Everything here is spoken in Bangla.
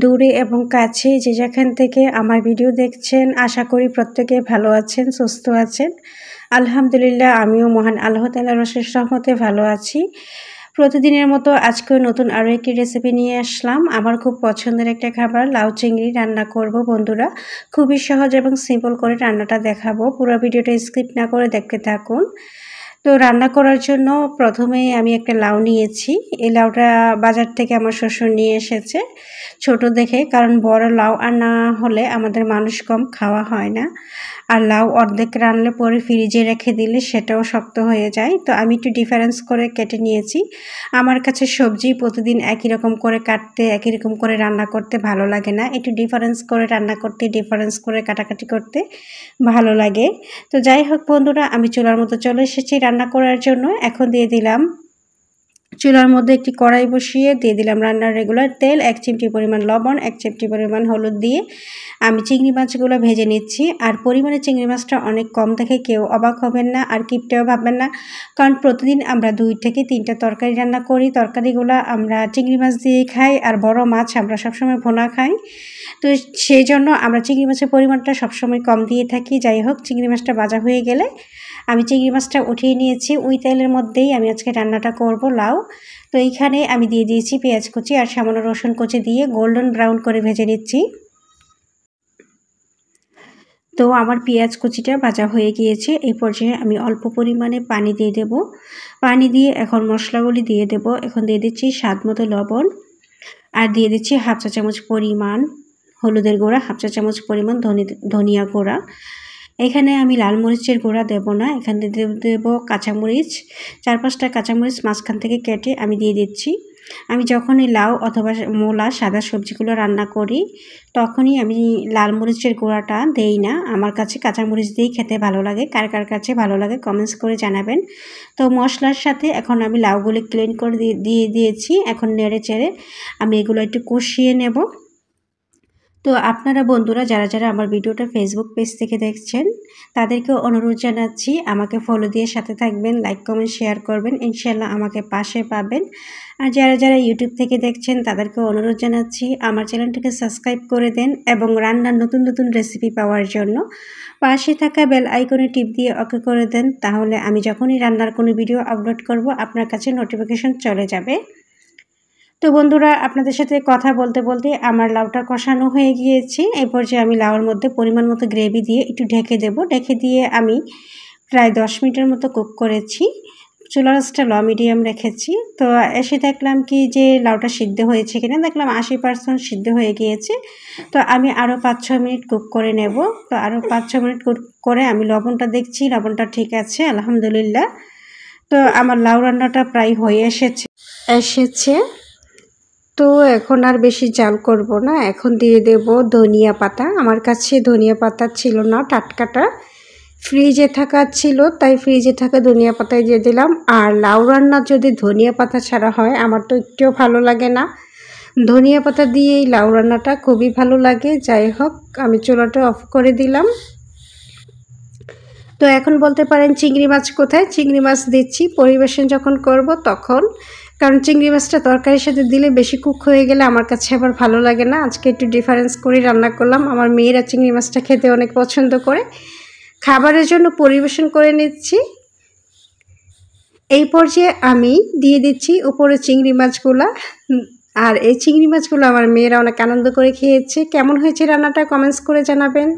দূরে এবং কাছে যে যেখান থেকে আমার ভিডিও দেখছেন, আশা করি প্রত্যেকে ভালো আছেন, সুস্থ আছেন। আলহামদুলিল্লাহ, আমিও মহান আল্লাহ তাআলার অশেষ রহমতে ভালো আছি। প্রতিদিনের মতো আজকেও নতুন আরও একটি রেসিপি নিয়ে আসলাম। আমার খুব পছন্দের একটা খাবার লাউ চিংড়ি রান্না করব বন্ধুরা। খুবই সহজ এবং সিম্পল করে রান্নাটা দেখাবো। পুরো ভিডিওটা স্কিপ না করে দেখতে থাকুন। তো রান্না করার জন্য প্রথমেই আমি একটা লাউ নিয়েছি। এই লাউটা বাজার থেকে আমার শ্বশুর নিয়ে এসেছে ছোট দেখে, কারণ বড় লাউ আর না হলে আমাদের মানুষ কম, খাওয়া হয় না। আর লাউ অর্ধেক রান্নলে পরে ফ্রিজে রেখে দিলে সেটাও শক্ত হয়ে যায়। তো আমি একটু ডিফারেন্স করে কেটে নিয়েছি। আমার কাছে সবজি প্রতিদিন একই রকম করে কাটতে, একই রকম করে রান্না করতে ভালো লাগে না। একটু ডিফারেন্স করে রান্না করতে, ডিফারেন্স করে কাটাকাটি করতে ভালো লাগে। তো যাই হোক বন্ধুরা, আমি চুলার মতো চলে এসেছি রান্না করার জন্য। এখন দিয়ে দিলাম চুলার মধ্যে একটি কড়াই বসিয়ে দিয়ে দিলাম রান্নার রেগুলার তেল, 1 চিমটি পরিমাণ লবণ, 1 চিমটি পরিমাণ হলুদ দিয়ে আমি চিংড়ি মাছগুলো ভেজে নিচ্ছি। আর পরিমাণে চিংড়ি মাছটা অনেক কম দেখে কেউ অবাক হবেন না আর কিপটেও ভাববেন না, কারণ প্রতিদিন আমরা 2 থেকে 3টা তরকারি রান্না করি। তরকারিগুলো আমরা চিংড়ি মাছ দিয়েই খাই, আর বড় মাছ আমরা সবসময় ভুনা খাই। তো সেই জন্য আমরা চিংড়ি মাছের পরিমাণটা সবসময় কম দিয়ে থাকি। যাই হোক, চিংড়ি মাছটা ভাজা হয়ে গেলে আমি চিংড়ি মাছটা উঠিয়ে নিয়েছি। ওই তেলের মধ্যেই আমি আজকে রান্নাটা করব লাউ। তো এইখানে আমি দিয়ে দিয়েছি পেঁয়াজ কুচি আর সামান্য রসুন কুচি দিয়ে গোল্ডেন ব্রাউন করে ভেজে নিচ্ছি। তো আমার পেঁয়াজ কুচিটা ভাজা হয়ে গিয়েছে। এই পর্যায়ে আমি অল্প পরিমাণে পানি দিয়ে দেব। পানি দিয়ে এখন মশলাগুলি দিয়ে দেব। এখন দিয়ে দিচ্ছি স্বাদ মতো লবণ, আর দিয়ে দিচ্ছি 1/2 চা চামচ পরিমাণ হলুদের গুঁড়া, 1/2 চা চামচ পরিমাণ ধনিয়া গুঁড়া। এখানে আমি লাল মরিচের গুঁড়া দেব না, এখানে দেব কাঁচামরিচ। 4-5টা কাঁচামরিচ মাঝখান থেকে কেটে আমি দিয়ে দিচ্ছি। আমি যখনই লাউ অথবা মূলা সাদা সবজিগুলো রান্না করি তখনই আমি লাল মরিচের গুঁড়াটা দেই না। আমার কাছে কাঁচামরিচ দিয়েই খেতে ভালো লাগে। কার কার কাছে ভালো লাগে কমেন্টস করে জানাবেন। তো মশলার সাথে এখন আমি লাউগুলি ক্লিন করে দিয়ে দিয়েছি। এখন নেড়ে চেড়ে আমি এগুলো একটু কষিয়ে নেব। তো আপনারা বন্ধুরা যারা যারা আমার ভিডিওটা ফেসবুক পেজ থেকে দেখছেন তাদেরকেও অনুরোধ জানাচ্ছি, আমাকে ফলো দিয়ে সাথে থাকবেন, লাইক কমেন্ট শেয়ার করবেন, ইনশাল্লাহ আমাকে পাশে পাবেন। আর যারা যারা ইউটিউব থেকে দেখছেন তাদেরকেও অনুরোধ জানাচ্ছি আমার চ্যানেলটিকে সাবস্ক্রাইব করে দেন এবং রান্নার নতুন নতুন রেসিপি পাওয়ার জন্য পাশে থাকা বেল আইকনে টিপ দিয়ে ওকে করে দেন। তাহলে আমি যখনই রান্নার কোনো ভিডিও আপলোড করব আপনার কাছে নোটিফিকেশন চলে যাবে। তো বন্ধুরা, আপনাদের সাথে কথা বলতে বলতে আমার লাউটা কষানো হয়ে গিয়েছে। এই পর্যায়ে আমি লাউর মধ্যে পরিমাণ মতো গ্রেভি দিয়ে একটু ঢেকে দেব। ঢেকে দিয়ে আমি প্রায় 10 মিনিটের মতো কুক করেছি। চুলার আঁচটা লো মিডিয়াম রেখেছি। তো এসে দেখলাম কি যে লাউটা সিদ্ধ হয়েছে কিনা, দেখলাম 80% সিদ্ধ হয়ে গিয়েছে। তো আমি আরও 5-6 মিনিট কুক করে নেব। তো আরও 5-6 মিনিট কুক করে আমি লবণটা দেখছি, লবণটা ঠিক আছে আলহামদুলিল্লাহ। তো আমার লাউ রান্নাটা প্রায় হয়ে এসেছে। তো এখন আর বেশি জাল করব না। এখন দিয়ে দেব ধনিয়া পাতা। আমার কাছে ধনিয়া পাতা ছিল না, টাটকাটা ফ্রিজে থাকা ছিল, তাই ফ্রিজে থাকা ধনিয়া পাতায় দিয়ে দিলাম। আর লাউ রান্না যদি ধনিয়া পাতা ছাড়া হয় আমার তো একটুও ভালো লাগে না। ধনিয়া পাতা দিয়েই লাউ রান্নাটা খুবই ভালো লাগে। যাই হোক, আমি চুলাটা অফ করে দিলাম। তো এখন বলতে পারেন চিংড়ি মাছ কোথায়? চিংড়ি মাছ দিচ্ছি পরিবেশন যখন করব তখন, কারণ চিংড়ি মাছটা তরকারির সাথে দিলে বেশি কুক হয়ে গেলে আমার কাছে আবার ভালো লাগে না। আজকে একটু ডিফারেন্স করে রান্না করলাম। আমার মেয়েরা চিংড়ি মাছটা খেতে অনেক পছন্দ করে। খাবারের জন্য পরিবেশন করে নিচ্ছি। এই পর্যায়ে আমি দিয়ে দিচ্ছি উপরে চিংড়ি মাছগুলা। আর এই চিংড়ি মাছগুলো আমার মেয়েরা অনেক আনন্দ করে খেয়েছে। কেমন হয়েছে রান্নাটা কমেন্টস করে জানাবেন।